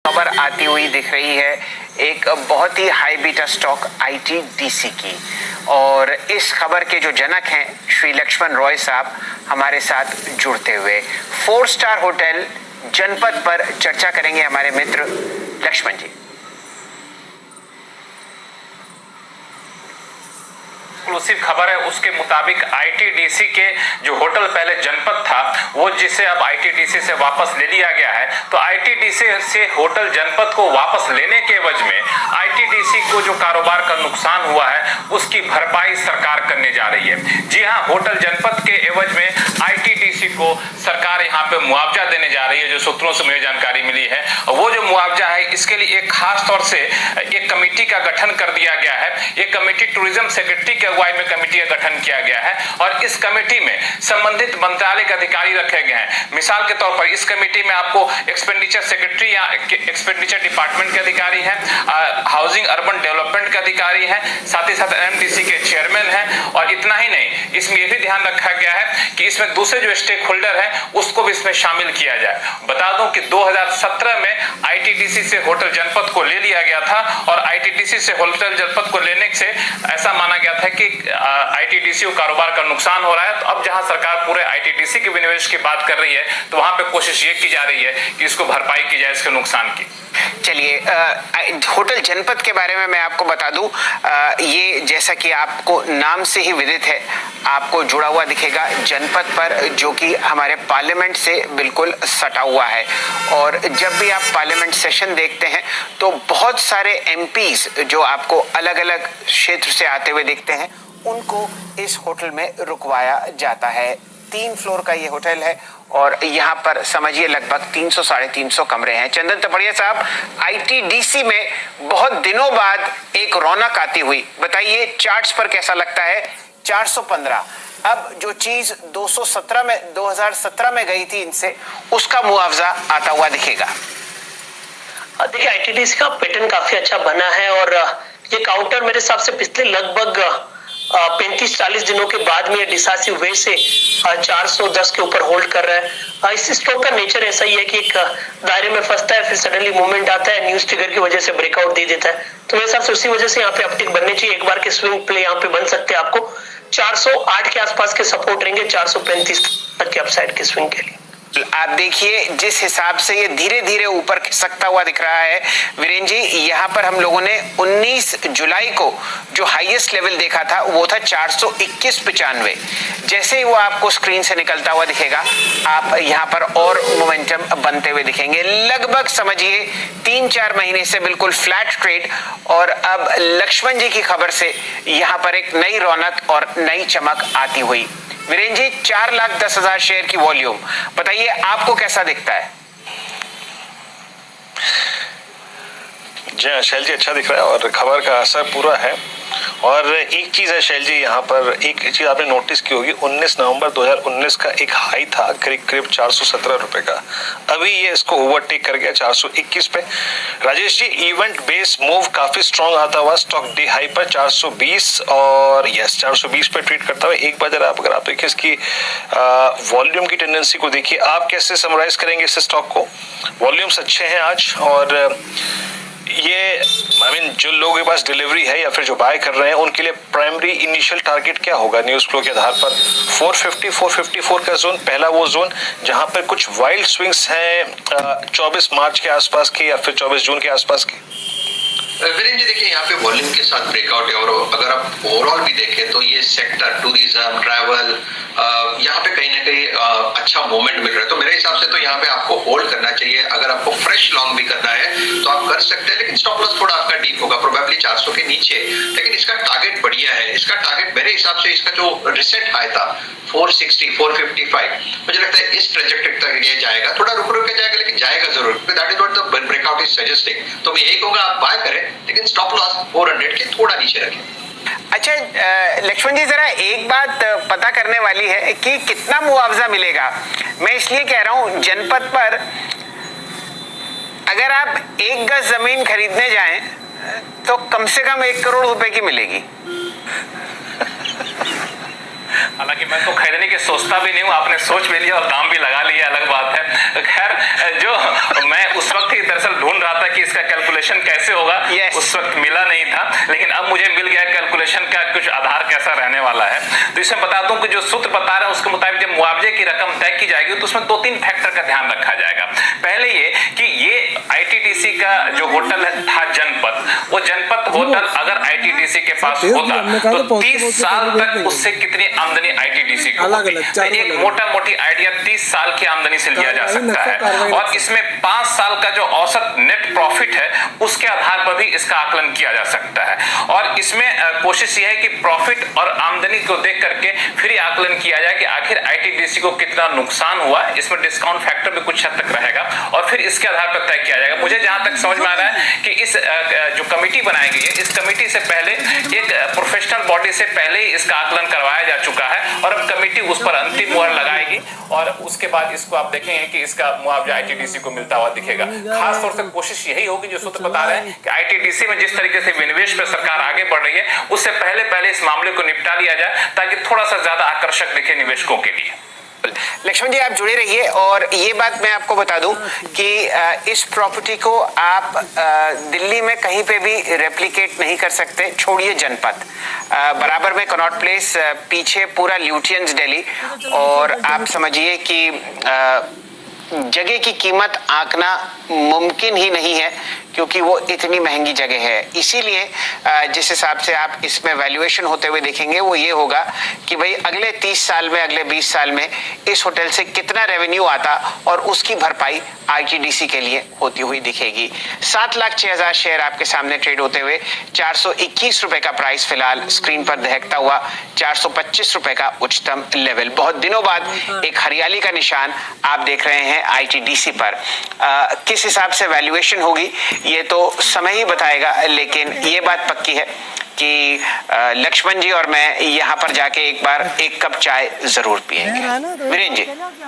खबर आती हुई दिख रही है एक बहुत ही हाई बीटा स्टॉक आईटीडीसी की, और इस खबर के जो जनक हैं श्री लक्ष्मण रॉय साहब हमारे साथ जुड़ते हुए 4 स्टार होटल जनपद पर चर्चा करेंगे हमारे मित्र लक्ष्मण जी। एक्सक्लूसिव खबर है, उसके मुताबिक आईटीडीसी के जो होटल पहले जनपद था वो जिसे अब आईटीडीसी से वापस ले लिया गया है, तो आईटीडीसी से होटल जनपद को वापस लेने के एवज में आईटीडीसी को जो कारोबार का नुकसान हुआ है उसकी भरपाई सरकार करने जा रही है। जी हां, होटल जनपद के एवज में आईटीडीसी को सरकार यहां पे मुआवजा देने जा रही है, जो सूत्रों से मुझे जानकारी मिली है। और वो जो मुआवजा है इसके लिए एक खास तौर से एक कमेटी का गठन कर दिया गया है। ये कमेटी टूरिज्म सेक्रेटरी के अगुवाई में कमेटी का गठन किया गया है और इस कमेटी में संबंधित मंत्रालय के अधिकारी रखे गए हैं। मिसाल के तौर पर इस कमेटी में आपको एक्सपेंडिचर सेक्रेटरी या एक्सपेंडिचर डिपार्टमेंट के अधिकारी हैं, हाउसिंग अर्बन डेवलपमेंट के अधिकारी हैं, साथ ही साथ एमडीसी के चेयरमैन हैं। और इतना ही नहीं, इसमें यह भी ध्यान रखा गया है कि इसमें दूसरे जो स्टेक होल्डर हैं उसको भी इसमें शामिल किया जाए। बता दूं कि 2017 में आईटीडीसी से होटल जनपद को ले लिया गया था और आईटीडीसी से होटल जनपद को लेने से ऐसा माना गया था कि आईटीडीसी को कारोबार का नुकसान हो रहा है। तो अब जहां सरकार पूरे आईटीडीसी के विनिवेश की बात कर रही है तो वहां पे कोशिश ये की जा रही है कि इसको भरपाई की जाए इसके नुकसान की। चलिए, होटल जनपद के बारे में मैं आपको बता दूं, ये जैसा कि आपको नाम से ही विदित है, आपको जुड़ा हुआ दिखेगा जनपद पर, जो कि हमारे पार्लियामेंट से बिल्कुल सटा हुआ है। और जब भी आप पार्लियामेंट सेशन देखते हैं तो बहुत सारे एमपीज जो आपको अलग अलग क्षेत्र से आते हुए दिखते हैं उनको इस होटल में रुकवाया जाता है। 3 फ्लोर का ये होटल है और यहाँ पर समझिए लगभग 300-350 कमरे हैं। चंदन तपड़िया साहब, आईटीडीसी में बहुत दिनों बाद एक रौनक आती हुई, बताइए चार्ट्स पर कैसा लगता है? 415, अब जो चीज 2017 में गई थी इनसे, उसका मुआवजा आता हुआ दिखेगा। देखिए, आईटीडीसी का पैटर्न काफी अच्छा बना है और ये काउंटर मेरे हिसाब से पिछले लगभग 35-40 दिनों के बाद में डिसासिव वे से 410 के ऊपर होल्ड कर रहा है। इस स्टॉक का नेचर ऐसा ही है कि एक दायरे में फंसता है, फिर सडनली मूवमेंट आता है, न्यूज ट्रिगर की वजह से ब्रेकआउट दे देता है। तो मेरे हिसाब से उसी वजह से यहाँ पे अपटिक बनने चाहिए। एक बार के स्विंग प्ले यहाँ पे बन सकते हैं आपको। 408 के आसपास के सपोर्ट रहेंगे, 435 तक के अपसाइड के स्विंग के लिए। आप देखिए जिस हिसाब से ये धीरे धीरे ऊपर खिसकता हुआ दिख रहा है वीरेंद्र जी, यहाँ पर हम लोगों ने 19 जुलाई को जो हाईएस्ट लेवल देखा था वो था 421.95। जैसे ही वो आपको स्क्रीन से निकलता हुआ दिखेगा आप यहाँ पर और मोमेंटम बनते हुए दिखेंगे। लगभग समझिए 3-4 महीने से बिल्कुल फ्लैट ट्रेड, और अब लक्ष्मण जी की खबर से यहाँ पर एक नई रौनक और नई चमक आती हुई। वीरेंद्र जी, 4,10,000 शेयर की वॉल्यूम, बताइए आपको कैसा दिखता है? जी शैल जी, अच्छा दिख रहा है और खबर का असर पूरा है। और एक चीज है शैल जी, यहाँ पर एक चीज आपने नोटिस की होगी, 19 नवंबर 2019 का एक हाई था करीब 417 रुपए का, अभी ये इसको ओवरटेक कर गया 421 पे। Rajesh ji, event base move काफी स्ट्रॉन्ग आता हुआ स्टॉक डे हाई पर 420 और यस 420 पे ट्रेड करता हुआ। एक बार जरा अगर आप देखिए इसकी वॉल्यूम की टेंडेंसी को देखिए, आप कैसे समराइज करेंगे इस स्टॉक को? वॉल्यूम्स अच्छे हैं आज, और ये जो लोगों के पास डिलीवरी है या फिर जो बाय कर रहे हैं उनके लिए प्राइमरी इनिशियल टारगेट क्या होगा न्यूज फ्लो के आधार पर? 450-454 का जोन पहला वो जोन जहां पर कुछ वाइल्ड स्विंग्स हैं 24 मार्च के आसपास के या फिर 24 जून के आसपास के। वीरेंद्र जी, देखिए यहाँ पे वॉल्यूम के साथ ब्रेकआउट है और अगर आप ओवरऑल भी देखें तो ये सेक्टर टूरिज्म ट्रैवल यहाँ पे कहीं ना कहीं अच्छा मोमेंट मिल रहा है। तो मेरे हिसाब से तो यहाँ पे आपको होल्ड करना चाहिए। अगर आपको फ्रेश लॉन्ग भी करना है तो आप कर सकते हैं, लेकिन स्टॉप लॉस थोड़ा आपका डीप होगा, प्रोबेबली 400 के नीचे। लेकिन इसका टारगेट बढ़िया है। इसका टारगेट मेरे हिसाब से इसका जो रिसेंट हाई था 460 455, मुझे लगता है इस ट्रेजेक्टरी तक ये जाएगा। थोड़ा रुक के जाएगा लेकिन जाएगा जरूर, that is what the breakout is suggesting. तो मैं यही कहूंगा आप बाय करें, लेकिन स्टॉप लॉस 400 के थोड़ा नीचे रखें। अच्छा लक्ष्मण जी, जरा एक बात पता करने वाली है कि कितना मुआवजा मिलेगा। मैं इसलिए कह रहा हूं, जनपद पर अगर आप 1 गज जमीन खरीदने जाएं तो कम से कम 1 करोड़ रुपए की मिलेगी। हालांकि मैं तो खरीदने की सोचता भी नहीं हूँ, आपने सोच भी लिया और दाम भी लगा लिया, अलग बात है। खैर, जो मैं उस वक्त ही दरअसल ढूंढ रहा था कि इसका कैलकुलेशन कैसे होगा। Yes. उस वक्त मिला नहीं था, लेकिन अब मुझे मिल गया कैलकुलेशन का कुछ आधार कैसा रहने वाला है। तो इसमें बता दूं कि जो सूत्र बता रहे हैं उसके मुताबिक जब मुआवजे की रकम तय की जाएगी तो उसमें 2-3 फैक्टर का ध्यान रखा जाएगा। पहले ये कि ये आईटीडीसी का जो होटल था जनपद, वो जनपद होटल अगर आईटीडीसी के पास होता तो 30 साल तक उससे कितनी आमदनी आईटीडीसी को होती। तो एक मोटा मोटी आइडिया 30 साल की आमदनी से लिया जा सकता है और इसमें 5 साल का जो औसत नेट प्रॉफिट है उसके आधार पर भी इसका आकलन किया जा सकता है। और इसमें कोशिश यह है कि प्रॉफिट और आमदनी को देख करके फिर ये आकलन किया जाए कि आखिर आईटीडीसी को कितना नुकसान हुआ। इसमें डिस्काउंट फैक्टर भी कुछ हद तक रहेगा और फिर इसके आधार पर तय किया जाएगा। मुझे जहां तक समझ में आ रहा है कि इस जो कमेटी बनाई गई है, इस कमेटी से पहले एक प्रोफेशनल बॉडी से पहले ही इसका आकलन करवाया जा चुका है और अब कमेटी उस पर अंतिम मुहर लगाएगी और उसके बाद इसको आप देखेंगे कि इसका मुआवजा आईटीडीसी को मिलता हुआ दिखेगा। खास तौर से कोशिश यही होगी, जो सूत्र बता रहे हैं कि आईटीडीसी में जिस तरीके से विनिवेश पर सरकार आगे बढ़ रही है उससे पहले इस मामले को निपटा लिया जाए ताकि थोड़ा सा ज्यादा आकर्षक दिखे निवेशकों के लिए। लक्ष्मण जी आप जुड़े रहिए और ये बात मैं आपको बता दूं कि इस प्रॉपर्टी को आप दिल्ली में कहीं पे भी रेप्लिकेट नहीं कर सकते, छोड़िए जनपद। बराबर में कनॉट प्लेस, पीछे पूरा ल्यूटियंस दिल्ली और आप समझिए कि जगह की कीमत आंकना मुमकिन ही नहीं है क्योंकि वो इतनी महंगी जगह है। इसीलिए जिस हिसाब से आप इसमें वैल्यूएशन होते हुए देखेंगे वो ये होगा कि भाई अगले 30 साल में, अगले 20 साल में इस होटल से कितना रेवेन्यू आता और उसकी भरपाई आईटीडीसी के लिए होती हुई दिखेगी। 7,06,000 शेयर आपके सामने ट्रेड होते हुए 421 रुपए का प्राइस फिलहाल स्क्रीन पर दहकता हुआ 425 रुपए का उच्चतम लेवल। बहुत दिनों बाद एक हरियाली का निशान आप देख रहे हैं आईटीडीसी पर। किस हिसाब से वैल्यूएशन होगी ये तो समय ही बताएगा, लेकिन ये बात पक्की है कि लक्ष्मण जी और मैं यहाँ पर जाके एक बार एक कप चाय जरूर पिएंगे। वीरेंद्र जी।